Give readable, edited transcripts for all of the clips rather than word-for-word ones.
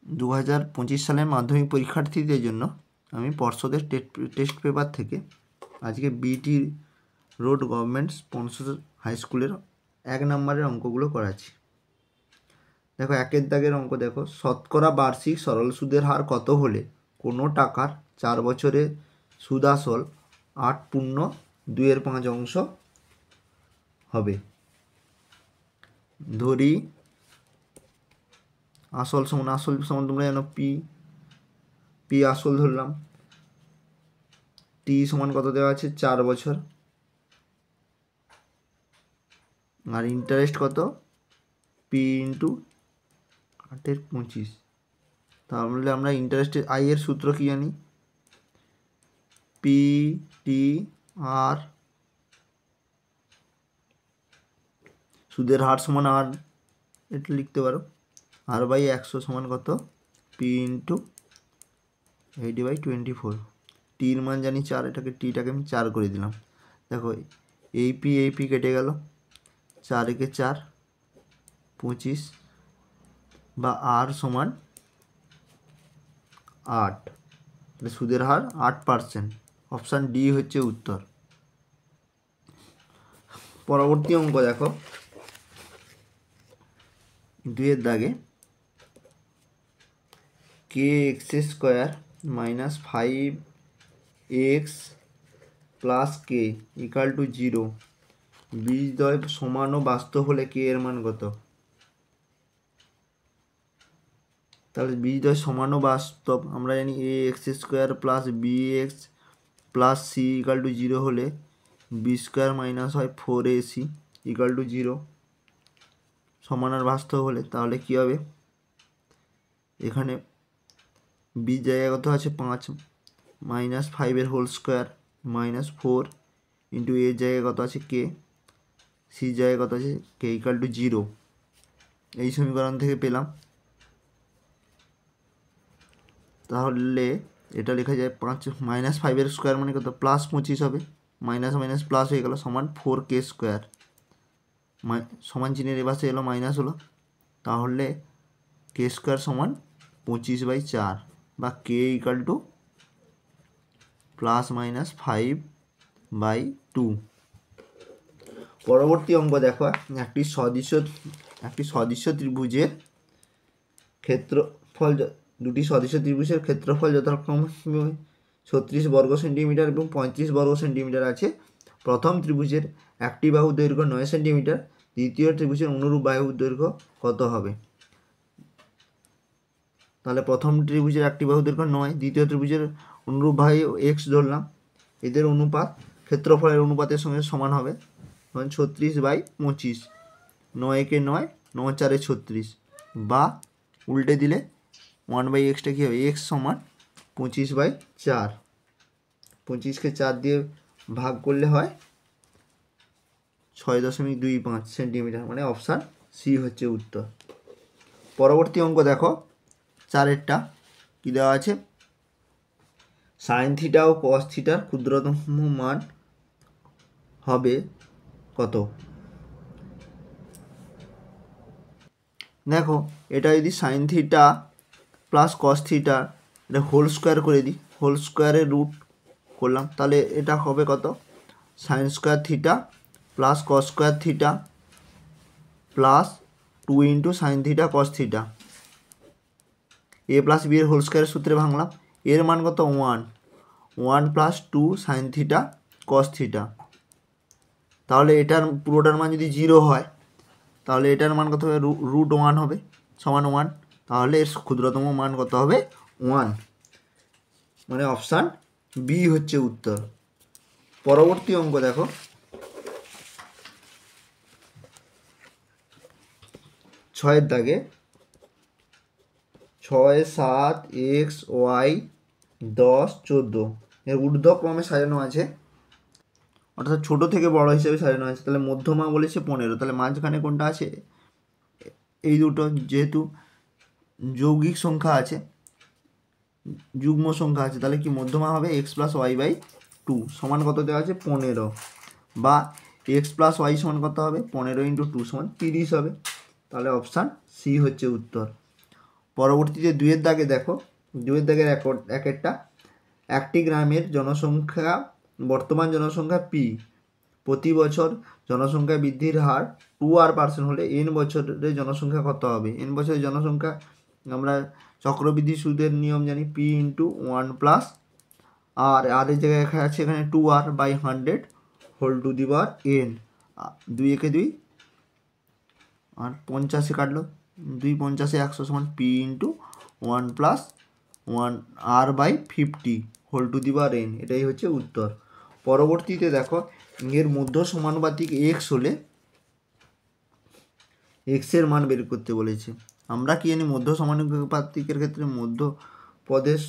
2025 সালের মাধ্যমিক পরীক্ষার্থীদের জন্য আমি পর্ষদের টেস্ট পেপার থেকে আজকে BT road government sponsor high স্কুলের 1 নম্বরের অঙ্কগুলো করাচ্ছি। দেখো 1 দাগের অঙ্ক দেখো, শতকরা বার্ষিক সরল সুদের হার কত হলে কোনো টাকার 4 বছরে সুদ আসল 8.2/5 হবে। ধরি আসল সমান তোমরা জানো পি আসল ধরলাম, টি সমান কত দেওয়া আছে 4 বছর, আর ইন্টারেস্ট কত পি ইন্টু 8/25। তাহলে আমরা ইন্টারেস্টের আই এর সূত্র কি জানি, পি টি আর সুদের হার সমান আর, এটা লিখতে পারো R/100 সমান কত পি ইন্টু 80/24। টির মান জানি 4, টিটাকে আমি 4 করে দিলাম। দেখো এই পি কেটে গেল, 4 একে 4 25 বা আর সমান 8, সুদের হার 8%। অপশান ডি হচ্ছে উত্তর। পরবর্তী অঙ্ক দেখো 2 দাগে, kx² - 5x + k = 0 বীজদ্বয় সমান ও বাস্তব হলে কে এর মান কত? তাহলে বীজদ্বয় সমান ও বাস্তব আমরা জানি ax² + bx + c = 0 হলে b² - হয় 4ac = 0 সমান আর বাস্তব হলে, তাহলে কি হবে? এখানে বি জায়গায় কত আছে 5 - 5 হোল স্কোয়ার -4 ইন্টু এ জায়গায় কত আছে কে, সি জায়গায় কত আছে কে = 0। এই সমীকরণ থেকে পেলাম। তাহলে এটা লেখা যায় 5 - 5 স্কোয়ার মানে কত +25 হবে, মাইনাস মাইনাস প্লাস হয়ে গেল সমান 4k², সমান চিহ্নের এপাশে এলো মাইনাস হলো, তাহলে k² সমান 25/4 বা k = ±5/2। পরবর্তী অঙ্ক দেখো, একটি সদৃশ্য ত্রিভুজের ক্ষেত্রফল, দুটি সদৃশ্য ত্রিভুজের ক্ষেত্রফল যথাক্রমে 36 বর্গ সেন্টিমিটার এবং 35 বর্গ সেন্টিমিটার আছে। প্রথম ত্রিভুজের একটি বাহুর দৈর্ঘ্য 9 সেন্টিমিটার, দ্বিতীয় ত্রিভুজের অনুরূপ বাহুর দৈর্ঘ্য কত হবে? তাহলে প্রথম ত্রিভুজের একটি বাহুর দৈর্ঘ্য 9, দ্বিতীয় ত্রিভুজের অনুরূপ বাহু এক্স ধরলাম, এদের অনুপাত ক্ষেত্রফলের অনুপাতের সঙ্গে সমান হবে 36/25, 9 একে 9, 9 4 36, বা উল্টে দিলে 1/xটা কী হবে, x সমান 25/4, 25কে 4 দিয়ে ভাগ করলে হয় 6.25 সেন্টিমিটার, মানে অপশান সি হচ্ছে উত্তর। পরবর্তী অঙ্ক দেখো 4এরটা কী দেওয়া আছে, সাইন থিটা ও কস থিটার ক্ষুদ্রতম মান হবে কত? দেখো এটা যদি sine theta plus cos theta এটা হোল স্কোয়ার করে দিই, হোল স্কোয়ারের রুট করলাম, তাহলে এটা হবে কত? Sine square theta plus cos square theta plus 2 into sine theta cos theta, a plus b এর হোল স্কোয়ারের সূত্রে ভাঙলাম, এর মান কত 1 + 2 সাইন থিটা কস থিটা। তাহলে এটার পুরোটার মান যদি 0 হয় তাহলে এটার মান কত হবে, √1 হবে সমান 1, তাহলে এর ক্ষুদ্রতম মান কত হবে 1, মানে অপশান বি হচ্ছে উত্তর। পরবর্তী অঙ্ক দেখো 6 দাগে, 6 7 x y 10 14 এর ঊর্ধ্বক্রমে সাজানো আছে, অর্থাৎ ছোটো থেকে বড় হিসেবে সাজানো আছে। তাহলে মধ্যমা বলেছে 15, তাহলে মাঝখানে কোনটা আছে? এই দুটো, যেহেতু যৌগিক সংখ্যা আছে, যুগ্ম সংখ্যা আছে, তাহলে কি মধ্যমা হবে x + y/2 সমান কত দেওয়া আছে 15, বা x + y সমান কত হবে 15 × 2 সমান 30 হবে, তাহলে অপশান সি হচ্ছে উত্তর। পরবর্তীতে 2-এর দাগে দেখো, 2-এর দাগের এক একটা, একটি গ্রামের জনসংখ্যা, বর্তমান জনসংখ্যা পি, প্রতি বছর জনসংখ্যা বৃদ্ধির হার 2r% হলে n বছরে জনসংখ্যা কত হবে? n বছরের জনসংখ্যা আমরা চক্রবৃদ্ধি সুদের নিয়ম জানি, p ইন্টু 1 প্লাস আর এর জায়গায় লেখা আছে এখানে 2r/100 whole to the power n। 2 একে 2 আর 50 কাটলো, 2 50 100 সমান p into 1 plus 1r/50 whole to the power n। এটাই হচ্ছে উত্তর। পরবর্তীতে দেখো, এর মধ্য সমানুপাতিক x হলে x এর মান বের করতে বলেছে। আমরা কি জানি মধ্য সমানুপাতিকের ক্ষেত্রে মধ্য পদের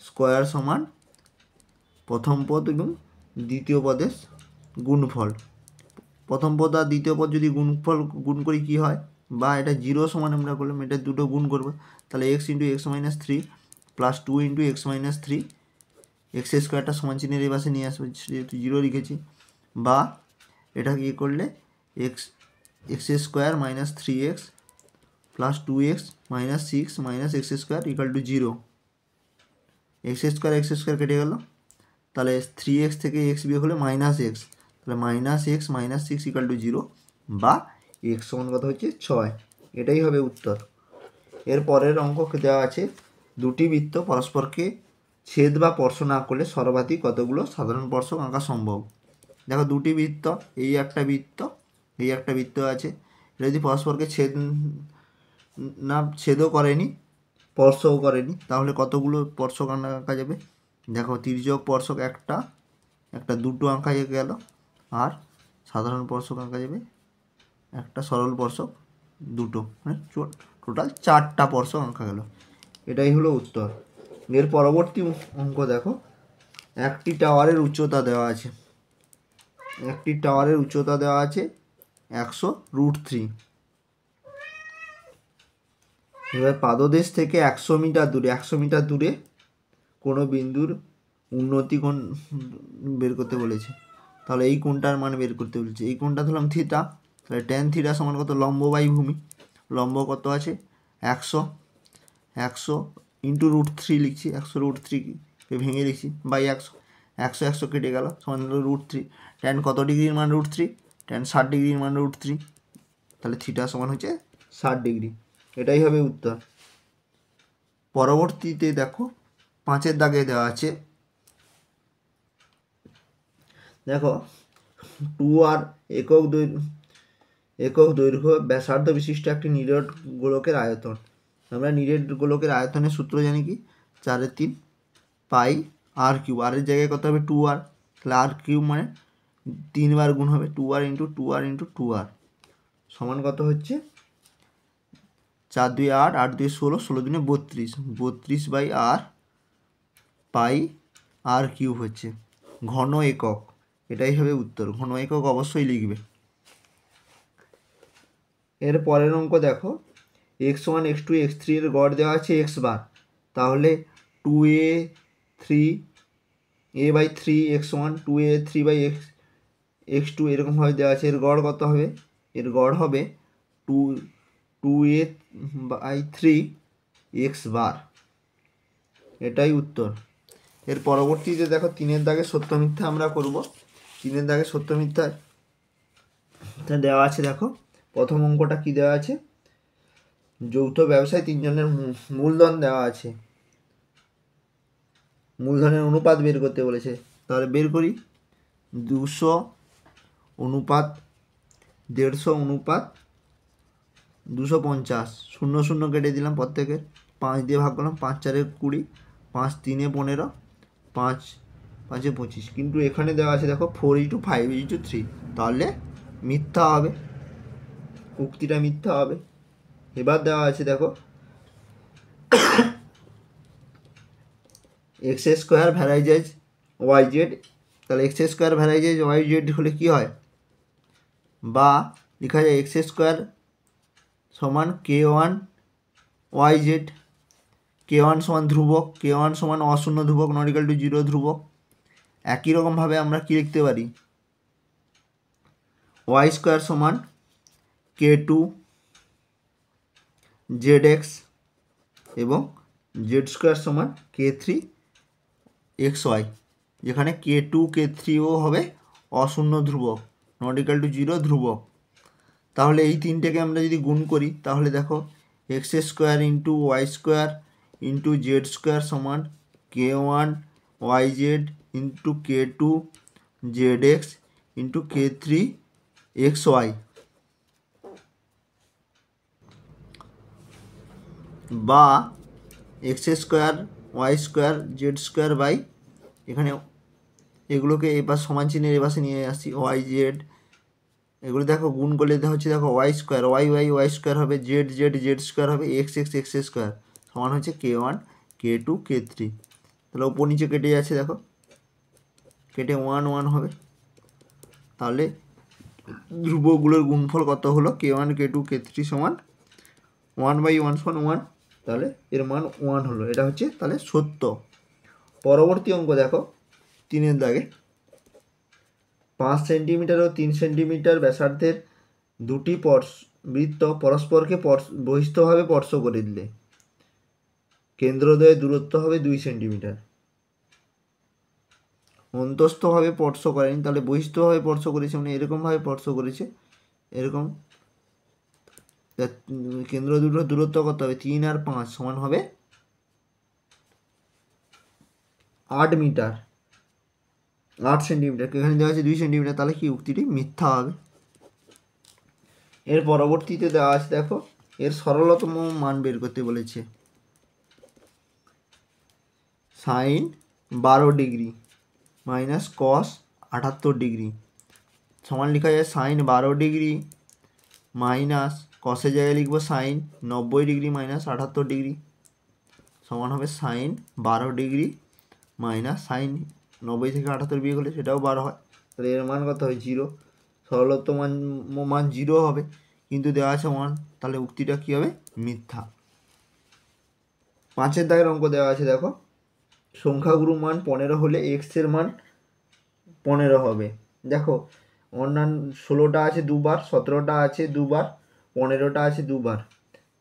স্কয়ার সমান প্রথম পদ এবং দ্বিতীয় পদের গুণফল। প্রথম পদ আর দ্বিতীয় পদ যদি গুণ করি কি হয়, বা এটা 0 সমান আমরা করলাম, এটা দুটো গুণ করবো, তাহলে x into x minus 3 plus 2 into x minus 3, x স্কোয়ারটা সমান চিহ্নের এই পাশে নিয়ে আসবে, যেহেতু 0 লিখেছি, বা এটা কি করলে x square minus 3x plus 2x minus 6 minus x square equal to 0। X square কেটে গেল, তাহলে 3x থেকে x বিয়োগ হলে মাইনাস x, তাহলে minus x minus 6 equal to 0, বা x সমান কত হচ্ছে 6। এটাই হবে উত্তর। এর পরের অঙ্ক দেওয়া আছে, দুটি বৃত্ত পরস্পরকে ছেদ বা স্পর্শ না করলে সর্বাধিক কতগুলো সাধারণ স্পর্শক আঁকা সম্ভব। দেখো, দুটি বৃত্ত, এই একটা বৃত্ত, এই একটা বৃত্ত আছে, এটা যদি পরস্পরকে ছেদও করেনি স্পর্শও করেনি, তাহলে কতগুলো স্পর্শক আঁকা যাবে? দেখো, তির্যক স্পর্শক একটা দুটো আঁকা গেল, আর সাধারণ স্পর্শক আঁকা যাবে একটা, সরল স্পর্শক দুটো, মানে টোটাল 4টা স্পর্শক আঁকা গেল। এটাই হলো উত্তর। এর পরবর্তী অঙ্ক দেখো, একটি টাওয়ারের উচ্চতা দেওয়া আছে, 100√3। এবার পাদদেশ থেকে 100 মিটার দূরে কোনো বিন্দুর উন্নতি কোণ বের করতে বলেছে। তাহলে এই কোণটার মান বের করতে বলেছে। এই কোণটা ধরলাম থিটা, তাহলে ট্যান থিটা সমান কত? লম্ব বাই ভূমি। লম্ব কত আছে? 100 ইন্টু √3 লিখছি, 100√3কে ভেঙে লিখছি বাই 100 কেটে গেল, সমান হলো √3। ট্যান কত ডিগ্রির মান √3? ট্যান 60 ডিগ্রির মান √3, তাহলে থিটা সমান হচ্ছে 60 ডিগ্রি। এটাই হবে উত্তর। পরবর্তীতে দেখো, 5-এর দাগে দেওয়া আছে, দেখো 2r একক দৈর্ঘ্য ব্যাসার্ধ বিশিষ্ট একটি নিরেট গোলকের আয়তন। আমরা নিরেট গোলকের আয়তনের সূত্র জানি কি? 4/3 পাই r3। আর এর জায়গায় কত হবে? 2r, তাহলে r3 মানে 3 বার গুণ হবে, 2r into 2r into 2r সমান কত হচ্ছে? 4 2 8, 8 2 16, 16 2 32, 32 বাই r পাই r3 হচ্ছে ঘন একক। এটাই হবে উত্তর। ঘন একক অবশ্যই লিখবে। এর পরের অঙ্ক দেখো, x1 x2 x3 এর গড় দেওয়া আছে x বার, তাহলে 2a/3 x1 2a/3 x2 এরকমভাবে দেওয়া আছে। এর গড় কত হবে? এর গড় হবে 2a/3 x বার। এটাই উত্তর। এর পরবর্তীতে দেখো, 3-এর দাগে সত্য মিথ্যা আমরা করব। 3-এর দাগে সত্য মিথ্যা দেওয়া আছে। দেখো, প্রথম অঙ্কটা কি দেওয়া আছে? যৌথ ব্যবসায় 3 জনের মূলধন দেওয়া আছে, মূলধনের অনুপাত বের করতে বলেছে। তাহলে বের করি। 200 অনুপাত 150 অনুপাত 250, 0 0 কেটে দিলাম, প্রত্যেকের 5 দিয়ে ভাগ করলাম, 5 4 20, 5 3 15, 5 5 25। কিন্তু এখানে দেওয়া আছে দেখো 4:5:3, তাহলে মিথ্যা হবে, উক্তিটা মিথ্যা হবে। এবার দেওয়া আছে দেখো, এক্স স্কোয়ার ভ্যারাইজেজ ওয়াই জেড, তাহলে এক্স স্কোয়ার ভ্যারাইজেজ ওয়াই জেড হলে কী হয়? বা লেখা যায় এক্স স্কোয়ার সমান k1 ওয়াই জেড, k1 সমান ধ্রুবক, k1 সমান অশূন্য ধ্রুবক, নট ইকুয়াল টু 0 ধ্রুবক। একই রকমভাবে আমরা কী লিখতে পারি? ওয়াই স্কোয়ার সমান k2 zx এবং জেড স্কোয়ার সমান k3 xy, যেখানে k2 k3ও হবে অশূন্য ধ্রুবক, নট ইকাল টু 0 ধ্রুবক। তাহলে এই তিনটেকে আমরা যদি গুণ করি তাহলে দেখো x square into y square into z square সমান k1 yz into k2 zx into k3 xy, বা x square y square z square by, এখানে এগুলোকে এবার সমান চিহ্নের এপাশে নিয়ে আসছি, ওয়াই জেড, এগুলো দেখো গুণ করলে হচ্ছে দেখো y square y y y square হবে, জেড জেড জেড স্কোয়ার হবে, এক্স এক্স এক্স স্কোয়ার সমান হচ্ছে k1 k2 k3। তাহলে ওপর নিচে কেটে যাচ্ছে, দেখো কেটে 1 1 হবে। তাহলে ধ্রুবকগুলোর গুণফল কত হলো, k1 k2 k3 সমান 1/1 সমান 1, তাহলে এর মান 1 হলো। এটা হচ্ছে তাহলে সত্য। পরবর্তী অঙ্ক দেখো 3-এর দাগে, 5 সেন্টিমিটার ও 3 সেন্টিমিটার ব্যাসার্ধের দুটি বৃত্ত পরস্পরকে বহিস্থভাবে স্পর্শ করে দিলে কেন্দ্রদ্বয়ের দূরত্ব হবে 2 সেন্টিমিটার। অন্তস্থভাবে স্পর্শ করেনি, তাহলে বহিস্থভাবে স্পর্শ করেছে, মানে এরকমভাবে স্পর্শ করেছে, এরকম। কেন্দ্র দুটোর দূরত্ব কত হবে, 3 আর 5 সমান হবে 8 মিটার, 8 সেন্টিমিটার। এখানে দেওয়া আছে 2 সেন্টিমিটার, তাহলে কি উক্তিটি মিথ্যা হবে। এর পরবর্তীতে দেওয়া আছে দেখো, এর সরলতম মান বের করতে বলেছে। Sine 12 degree minus cos 78 degree সমান লেখা যায় সাইন 12 ডিগ্রি মাইনাস কসের জায়গায় লিখবো সাইন 90 ডিগ্রি মাইনাস 78 ডিগ্রি সমান হবে সাইন 12 ডিগ্রি মাইনাস সাইন 90 থেকে 78 বিয়োগ হলে সেটাও 12 হয়। তাহলে এর মান কত হয় 0। সরলতম মান 0 হবে, কিন্তু দেওয়া আছে 1, তাহলে উক্তিটা কী হবে, মিথ্যা। 5-এর দাগের অঙ্ক দেওয়া আছে দেখো, সংখ্যাগুরু মান 15 হলে এক্স এর মান 15 হবে। দেখো অন্যান্য 16টা আছে দুবার, 17টা আছে দুবার, 15টা আছে দুবার।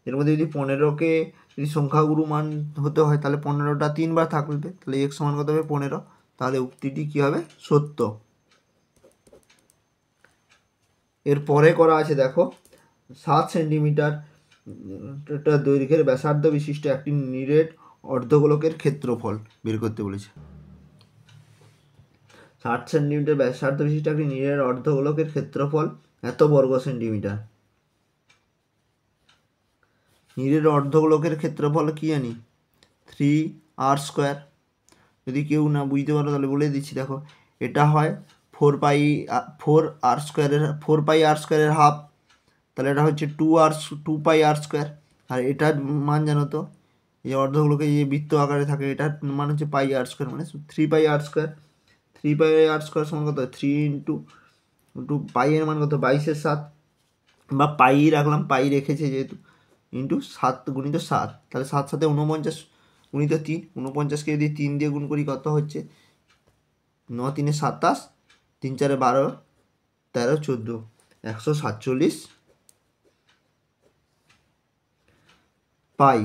এর মধ্যে যদি 15কে যদি সংখ্যাগুরু মান হতে হয় তাহলে 15টা 3বার থাকবে, তাহলে এক্স সমান কত হবে 15, তাহলে উক্তিটি কী হবে, সত্য। এর পরে করা আছে দেখো, 7 সেন্টিমিটার দৈর্ঘ্যের ব্যাসার্ধ বিশিষ্ট একটি নিরেট অর্ধগোলকের ক্ষেত্রফল বের করতে বলেছে। 60 সেন্টিমিটার ব্যাসার্ধ বিশিষ্ট একটি নিরেট অর্ধগোলকের ক্ষেত্রফল এত বর্গ সেন্টিমিটার। নিরেট অর্ধগোলকের ক্ষেত্রফল কি জানি, 3r স্কোয়ার। যদি কেউ না বুঝতে পারো তাহলে বলে দিচ্ছি, দেখো এটা হয় 4r স্কোয়ারের হাফ, তাহলে এটা হচ্ছে 2πr স্কোয়ার। আর এটার মান জানো তো, এই অর্ধগুলোকে যে বৃত্ত আকারে থাকে এটার মান হচ্ছে πr স্কোয়ার, মানে 3πr স্কোয়ার। 3πr স্কোয়ার সমান কত, 3 ইন্টু পাই এর মান কত 22/7, বা পাই রাখলাম, পাই রেখেছে যেহেতু, ইন্টু 7 গুণিত 7, তাহলে 7 7 49 গুণিত 3, 49কে যদি 3 দিয়ে গুণ করি কত হচ্ছে, 9 3 27, 3 4 12, 13 14, 147 পাই।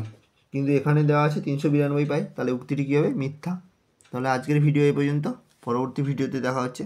কিন্তু এখানে দেওয়া আছে 392 পাই, তাহলে উক্তিটি কী হবে, মিথ্যা। তাহলে আজকের ভিডিও এই পর্যন্ত, পরবর্তী ভিডিওতে দেখা হচ্ছে।